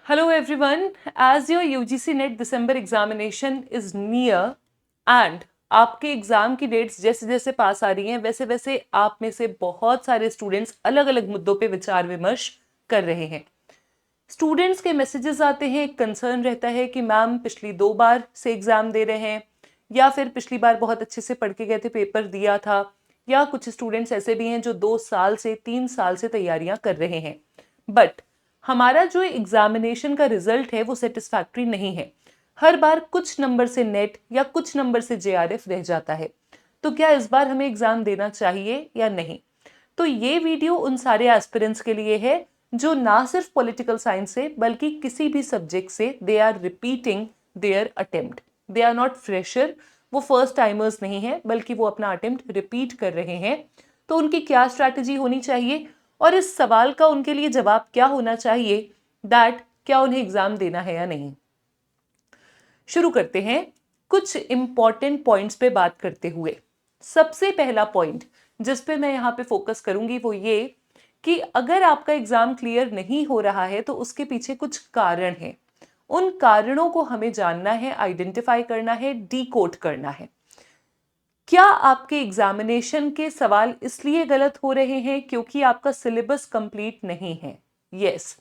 Hello everyone, as your UGC NET December examination is near and आपके exam की dates जैसे जैसे पास आ रही हैं वैसे वैसे आप में से बहुत सारे स्टूडेंट्स अलग अलग मुद्दों पे विचार विमर्श कर रहे हैं। स्टूडेंट्स के मैसेजेस आते हैं, एक कंसर्न रहता है कि मैम पिछली 2 बार से एग्जाम दे रहे हैं या फिर पिछली बार बहुत अच्छे से पढ़ के गए थे, पेपर दिया था, या कुछ स्टूडेंट्स ऐसे भी हैं जो 2 साल से 3 साल से तैयारियां कर रहे हैं बट हमारा जो एग्जामिनेशन का रिजल्ट है वो सेटिस्फैक्ट्री नहीं है। हर बार कुछ नंबर से नेट या कुछ नंबर से जेआरएफ रह जाता है। तो क्या इस बार हमें एग्जाम देना चाहिए या नहीं? तो ये वीडियो उन सारे एस्पिरेंट्स के लिए है जो ना सिर्फ पॉलिटिकल साइंस से बल्कि किसी भी सब्जेक्ट से they are repeating their attempt. They are not fresher, वो फर्स्ट टाइमर्स नहीं है बल्कि वो अपना अटेम्प्ट रिपीट कर रहे हैं। तो उनकी क्या स्ट्रैटेजी होनी चाहिए और इस सवाल का उनके लिए जवाब क्या होना चाहिए, दैट क्या उन्हें एग्जाम देना है या नहीं। शुरू करते हैं कुछ इंपॉर्टेंट पॉइंट्स पे बात करते हुए। सबसे पहला पॉइंट जिस पे मैं यहाँ पे फोकस करूंगी वो ये कि अगर आपका एग्जाम क्लियर नहीं हो रहा है तो उसके पीछे कुछ कारण है। उन कारणों को हमें जानना है, आइडेंटिफाई करना है, डीकोड करना है। क्या आपके एग्जामिनेशन के सवाल इसलिए गलत हो रहे हैं क्योंकि आपका सिलेबस कंप्लीट नहीं है? यस।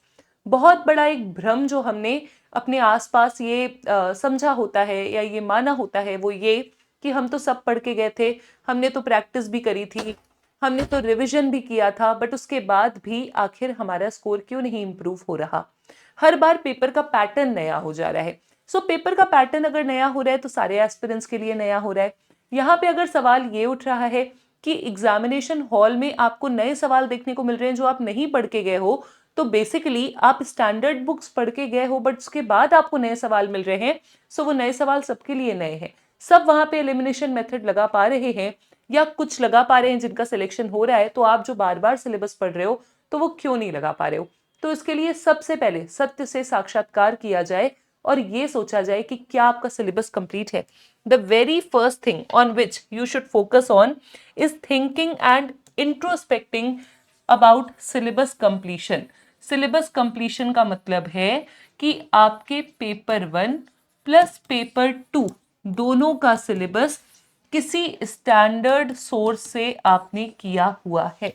बहुत बड़ा एक भ्रम जो हमने अपने आसपास ये समझा होता है या ये माना होता है वो ये कि हम तो सब पढ़ के गए थे, हमने तो प्रैक्टिस भी करी थी, हमने तो रिवीजन भी किया था, बट उसके बाद भी आखिर हमारा स्कोर क्यों नहीं इंप्रूव हो रहा? हर बार पेपर का पैटर्न नया हो जा रहा है। सो पेपर का पैटर्न अगर नया हो रहा है तो सारे एस्पिरेंट्स के लिए नया हो रहा है। यहाँ पे अगर सवाल ये उठ रहा है कि एग्जामिनेशन हॉल में आपको नए सवाल देखने को मिल रहे हैं जो आप नहीं पढ़ के गए हो, तो बेसिकली आप स्टैंडर्ड बुक्स पढ़ के गए हो बट उसके बाद आपको नए सवाल मिल रहे हैं। सो वो नए सवाल सबके लिए नए हैं। सब वहां पे एलिमिनेशन मेथड लगा पा रहे हैं या कुछ लगा पा रहे हैं जिनका सिलेक्शन हो रहा है, तो आप जो बार बार सिलेबस पढ़ रहे हो तो वो क्यों नहीं लगा पा रहे हो? तो इसके लिए सबसे पहले सत्य से साक्षात्कार किया जाए और ये सोचा जाए कि क्या आपका सिलेबस कंप्लीट है। The very first thing on which you should focus on is thinking and introspecting about syllabus completion. Syllabus completion का मतलब है कि आपके पेपर 1 प्लस पेपर 2 दोनों का सिलेबस किसी स्टैंडर्ड सोर्स से आपने किया हुआ है।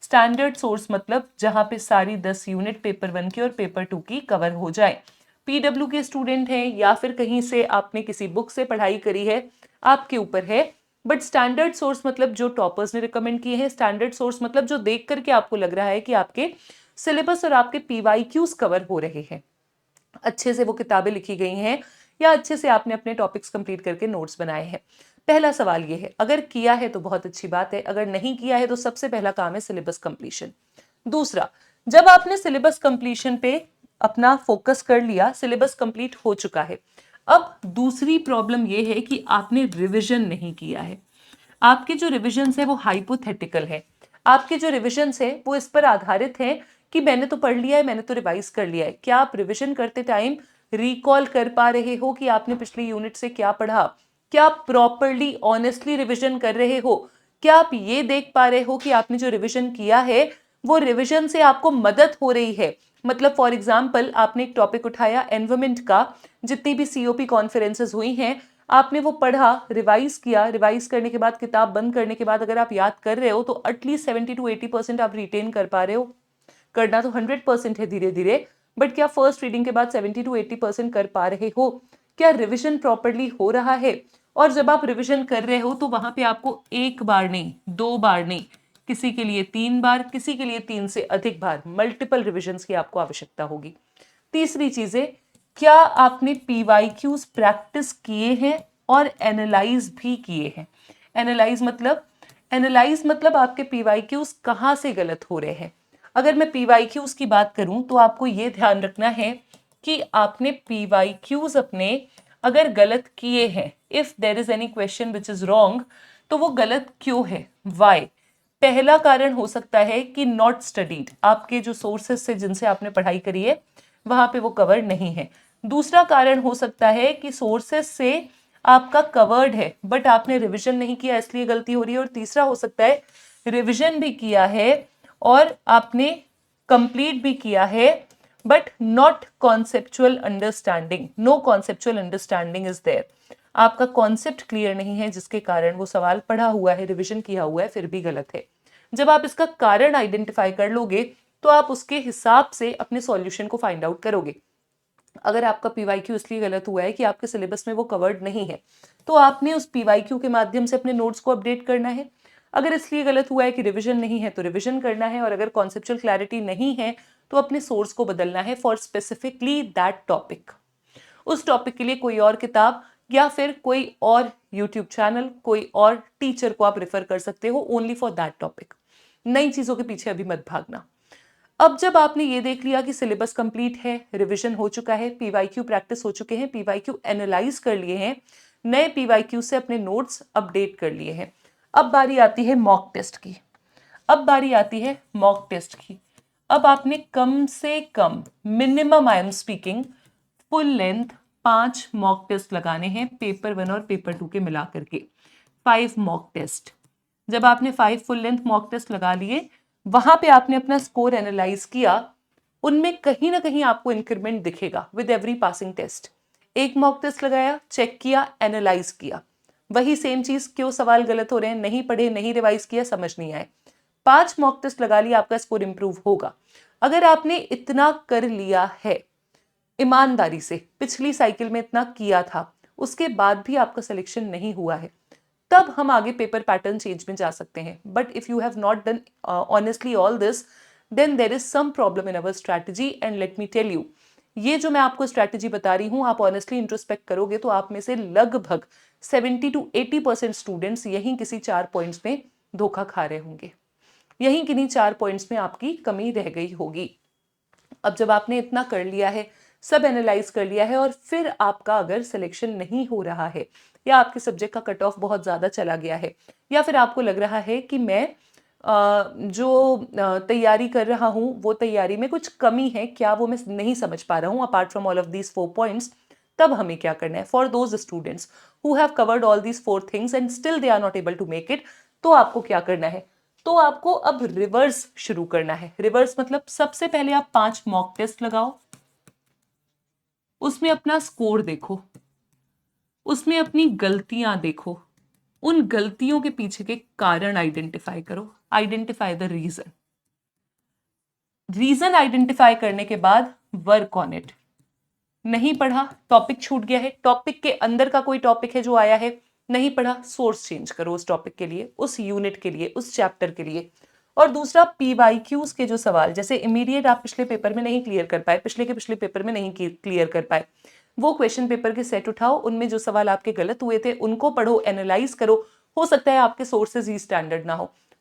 स्टैंडर्ड सोर्स मतलब जहां पे सारी 10 यूनिट पेपर 1 की और पेपर 2 की कवर हो जाए। पीडब्ल्यू के स्टूडेंट हैं या फिर कहीं से आपने किसी बुक से पढ़ाई करी है, आपके ऊपर है। बट स्टैंडर्ड सोर्स मतलब जो टॉपर्स ने रिकमेंड किए हैं, स्टैंडर्ड सोर्स मतलब जो देख करके आपको लग रहा है कि आपके सिलेबस और आपके पीवाईक्यूज कवर हो रहे हैं, अच्छे से वो किताबें लिखी गई हैं या अच्छे से आपने अपने टॉपिक्स कंप्लीट करके नोट्स बनाए हैं। पहला सवाल ये है, अगर किया है तो बहुत अच्छी बात है, अगर नहीं किया है तो सबसे पहला काम है सिलेबस कंप्लीशन। दूसरा, जब आपने सिलेबस कंप्लीशन पे अपना फोकस कर लिया, सिलेबस कंप्लीट हो चुका है, अब दूसरी प्रॉब्लम ये है कि आपने रिवीजन नहीं किया है। आपके जो रिविजन्स है वो हाइपोथेटिकल है। आपके जो रिविजन्स है वो इस पर आधारित है कि मैंने तो पढ़ लिया है, मैंने तो रिवाइज कर लिया है। क्या आप रिविजन करते टाइम रिकॉल कर पा रहे हो कि आपने पिछली यूनिट से क्या पढ़ा? क्या आप प्रॉपरली ऑनेस्टली रिविजन कर रहे हो? क्या आप ये देख पा रहे हो कि आपने जो रिविजन किया है वो रिविजन से आपको मदद हो रही है? मतलब फॉर एग्जाम्पल आपने एक टॉपिक उठाया एनवायरमेंट का, जितनी भी सीओपी कॉन्फ्रेंसेस हुई हैं आपने वो पढ़ा, रिवाइज किया, रिवाइज करने के बाद किताब बंद करने के बाद अगर आप याद कर रहे हो तो एटलीस्ट 70 to 80% आप रिटेन कर पा रहे हो। करना तो 100% है धीरे धीरे, बट क्या फर्स्ट रीडिंग के बाद 70 to 80% कर पा रहे हो? क्या रिविजन प्रॉपरली हो रहा है? और जब आप रिविजन कर रहे हो तो वहां पे आपको 1 बार नहीं, 2 बार नहीं, किसी के लिए 3 बार, किसी के लिए 3 से अधिक बार मल्टीपल रिविजन की आपको आवश्यकता होगी। तीसरी चीज है, क्या आपने पीवाईक्यूज प्रैक्टिस किए हैं और एनालाइज भी किए हैं? एनालाइज मतलब आपके पीवाईक्यूज कहां से गलत हो रहे हैं। अगर मैं पीवाईक्यूज की बात करूं तो आपको यह ध्यान रखना है कि आपने पीवाईक्यूज अपने अगर गलत किए हैं, if there is any question which is wrong, तो वो गलत क्यों है, वाई? पहला कारण हो सकता है कि नॉट स्टडीड, आपके जो सोर्सेस से जिनसे आपने पढ़ाई करी है वहां पे वो कवर नहीं है। दूसरा कारण हो सकता है कि सोर्सेस से आपका कवर्ड है बट आपने रिवीजन नहीं किया इसलिए गलती हो रही है। और तीसरा हो सकता है रिवीजन भी किया है और आपने कंप्लीट भी किया है but not conceptual understanding, no conceptual understanding is there. आपका कॉन्सेप्ट क्लियर नहीं है जिसके कारण वो सवाल पढ़ा हुआ है, रिविजन किया हुआ है, फिर भी गलत है। जब आप इसका कारण आइडेंटिफाई कर लोगे तो आप उसके हिसाब से अपने सॉल्यूशन को फाइंड आउट करोगे। अगर आपका पीवाईक्यू इसलिए गलत हुआ है कि आपके सिलेबस में वो कवर्ड नहीं है, तो आपने उस पीवाईक्यू के माध्यम से अपने नोट्स को अपडेट करना है। अगर इसलिए गलत हुआ है कि रिवीजन नहीं है तो रिवीजन करना है, और अगर कॉन्सेप्चुअल क्लैरिटी नहीं है तो अपने सोर्स को बदलना है फॉर स्पेसिफिकली दैट टॉपिक। उस टॉपिक के लिए कोई और किताब या फिर कोई और यूट्यूब चैनल, कोई और टीचर को आप रेफर कर सकते हो ओनली फॉर दैट टॉपिक। नई चीजों के पीछे अभी मत भागना। अब जब आपने ये देख लिया कि सिलेबस कंप्लीट है, रिवीजन हो चुका है, पीवाईक्यू प्रैक्टिस हो चुके हैं, पीवाईक्यू एनालाइज कर लिए हैं, नए पीवाईक्यू से अपने नोट्स अपडेट कर लिए हैं, अब बारी आती है मॉक टेस्ट की। अब बारी आती है मॉक टेस्ट की। अब आपने कम से कम, minimum I am speaking, full length 5 mock test लगाने हैं, पेपर 1 और पेपर 2 के मिला करके 5 मॉक टेस्ट। जब आपने 5 फुल लेंथ मॉक टेस्ट लगा लिए, वहां पे आपने अपना स्कोर एनालाइज किया, उनमें कहीं ना कहीं आपको इंक्रीमेंट दिखेगा विद एवरी पासिंग टेस्ट। एक मॉक टेस्ट लगाया, चेक किया, एनालाइज किया, वही सेम चीज, क्यों सवाल गलत हो रहे हैं, नहीं पढ़े, नहीं रिवाइज किया, समझ नहीं आए, 5 मॉक टेस्ट लगा लिया, आपका स्कोर इंप्रूव होगा। अगर आपने इतना कर लिया है ईमानदारी से, पिछली साइकिल में इतना किया था, उसके बाद भी आपका सिलेक्शन नहीं हुआ है, तब हम आगे पेपर पैटर्न चेंज में जा सकते हैं। But if you have not done honestly all this, then there is some problem in our strategy. And let me tell you, ये जो मैं आपको स्ट्रैटेजी बता रही हूं, आप ऑनेस्टली इंट्रोस्पेक्ट करोगे तो आप में से लगभग 70 to 80% स्टूडेंट्स यहीं किसी 4 पॉइंट्स में धोखा खा रहे होंगे, यहीं किन्हीं 4 पॉइंट्स में आपकी कमी रह गई होगी। अब जब आपने इतना कर लिया है, सब एनालाइज कर लिया है, और फिर आपका अगर सिलेक्शन नहीं हो रहा है, या आपके सब्जेक्ट का कट ऑफ बहुत ज़्यादा चला गया है, या फिर आपको लग रहा है कि मैं जो तैयारी कर रहा हूँ वो तैयारी में कुछ कमी है, क्या वो मैं नहीं समझ पा रहा हूँ apart from all of these 4 points, तब हमें क्या करना है? For those students who have covered all these 4 things and still they are not able to make it, तो आपको क्या करना है? तो आपको अब रिवर्स शुरू करना है। रिवर्स मतलब सबसे पहले आप 5 मॉक टेस्ट लगाओ, उसमें अपना स्कोर देखो, उसमें अपनी गलतियां देखो, उन गलतियों के पीछे के कारण आइडेंटिफाई करो, identify the reason. Reason identify करने के बाद वर्क ऑन इट। नहीं पढ़ा, टॉपिक छूट गया है, टॉपिक के अंदर का कोई टॉपिक है जो आया है, नहीं पढ़ा, सोर्स चेंज करो उस टॉपिक के लिए, उस यूनिट के लिए, उस चैप्टर के लिए। और दूसरा, पीवाईक्यूज के जो सवाल, जैसे इमीडिएट आप पिछले पेपर में नहीं क्लियर कर पाए, पिछले के पिछले पेपर में नहीं क्लियर कर पाए, वो क्वेश्चन पेपर के सेट उठाओ, उनमें जो सवाल आपके गलत हुए थे उनको पढ़ो, एनालाइज करो। हो सकता है आपके सोर्सेज ही स्टैंडर्ड ना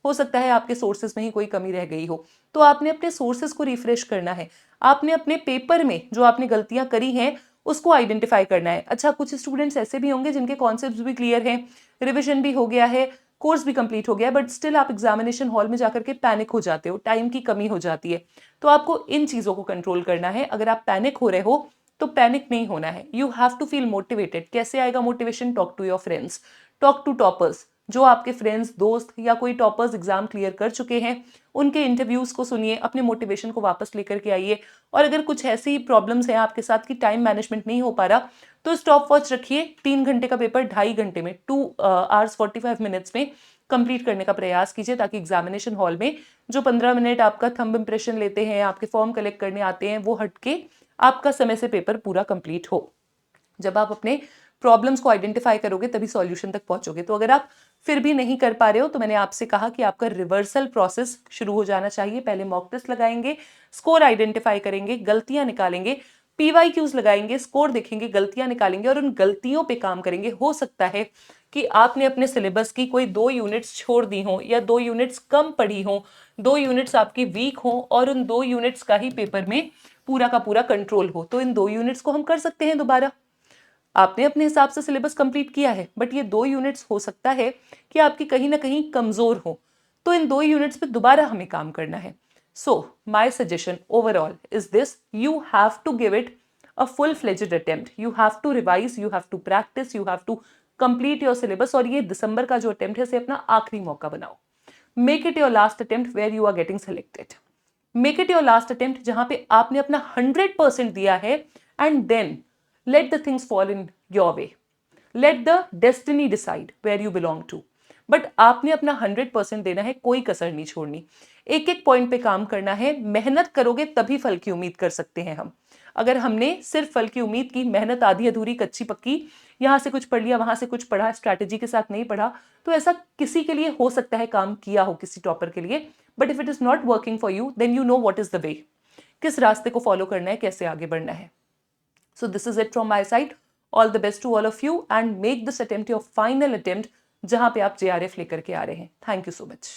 हो सकता है आपके सोर्सेज में ही कोई कमी रह गई हो, तो आपने अपने सोर्सेज को रिफ्रेश करना है। आपने अपने पेपर में जो आपने गलतियां करी हैं उसको आइडेंटिफाई करना है। अच्छा, कुछ स्टूडेंट्स ऐसे भी होंगे जिनके कॉन्सेप्ट्स भी क्लियर हैं, रिविजन भी हो गया है, कोर्स भी कंप्लीट हो गया है, बट स्टिल आप एग्जामिनेशन हॉल में जाकर के पैनिक हो जाते हो, टाइम की कमी हो जाती है। तो आपको इन चीजों को कंट्रोल करना है। अगर आप पैनिक हो रहे हो तो पैनिक नहीं होना है, you have to feel motivated. कैसे आएगा motivation? Talk to your friends, talk to toppers, जो आपके फ्रेंड्स, दोस्त या कोई टॉपर्स एग्जाम क्लियर कर चुके हैं, उनके इंटरव्यूज को सुनिए, अपने मोटिवेशन को वापस लेकर के आइए। और अगर कुछ ऐसी प्रॉब्लम्स हैं आपके साथ कि टाइम मैनेजमेंट नहीं हो पा रहा, तो स्टॉप वॉच रखिए, 3 घंटे का पेपर 2.5 घंटे में, 2 hours 45 minutes में कंप्लीट करने का प्रयास कीजिए, ताकि एग्जामिनेशन हॉल में जो 15 मिनट आपका थंब इंप्रेशन लेते हैं, आपके फॉर्म कलेक्ट करने आते हैं, वो हटके आपका समय से पेपर पूरा कंप्लीट हो। जब आप अपने प्रॉब्लम्स को आइडेंटिफाई करोगे तभी सॉल्यूशन तक पहुंचोगे। तो अगर आप फिर भी नहीं कर पा रहे हो, तो मैंने आपसे कहा कि आपका रिवर्सल प्रोसेस शुरू हो जाना चाहिए। पहले मॉक टेस्ट लगाएंगे, स्कोर आइडेंटिफाई करेंगे, गलतियां निकालेंगे, पीवाईक्यूज लगाएंगे, स्कोर देखेंगे, गलतियां निकालेंगे और उन गलतियों पे काम करेंगे। हो सकता है कि आपने अपने सिलेबस की कोई 2 यूनिट्स छोड़ दी हो, या 2 यूनिट्स कम पढ़ी हो, 2 यूनिट्स आपकी वीक हो, और उन 2 यूनिट्स का ही पेपर में पूरा का पूरा कंट्रोल हो, तो इन 2 यूनिट्स को हम कर सकते हैं दोबारा। आपने अपने हिसाब से सिलेबस कंप्लीट किया है, बट ये 2 यूनिट्स हो सकता है कि आपकी कहीं ना कहीं कमजोर हो, तो इन 2 यूनिट्स पे दोबारा हमें काम करना है। So my suggestion overall is this: you have to give it a full fledged attempt, you have to revise, you have to practise, you have to complete your syllabus. और ये दिसंबर का जो अटेम्प्ट है, इसे अपना आखिरी मौका बनाओ। Make it your last attempt where you are getting selected. Make it your last attempt जहां पे आपने अपना 100% दिया है, and then let the things fall in your way, let the destiny decide where you belong to. But आपने अपना 100% देना है, कोई कसर नहीं छोड़नी, एक एक पॉइंट पे काम करना है। मेहनत करोगे तभी फल की उम्मीद कर सकते हैं हम। अगर हमने सिर्फ फल की उम्मीद की, मेहनत आधी अधूरी कच्ची पक्की, यहाँ से कुछ पढ़ लिया वहां से कुछ पढ़ा, स्ट्रैटेजी के साथ नहीं पढ़ा, तो ऐसा किसी के लिए हो सकता है काम किया हो, किसी टॉपर के लिए, but if it is not working for you then you know what is the way, किस रास्ते को फॉलो करना है, कैसे आगे बढ़ना है। So this is it from my side. All the best to all of you and make this attempt your final attempt जहां पे आप JRF लेकर के आ रहे हैं। Thank you so much.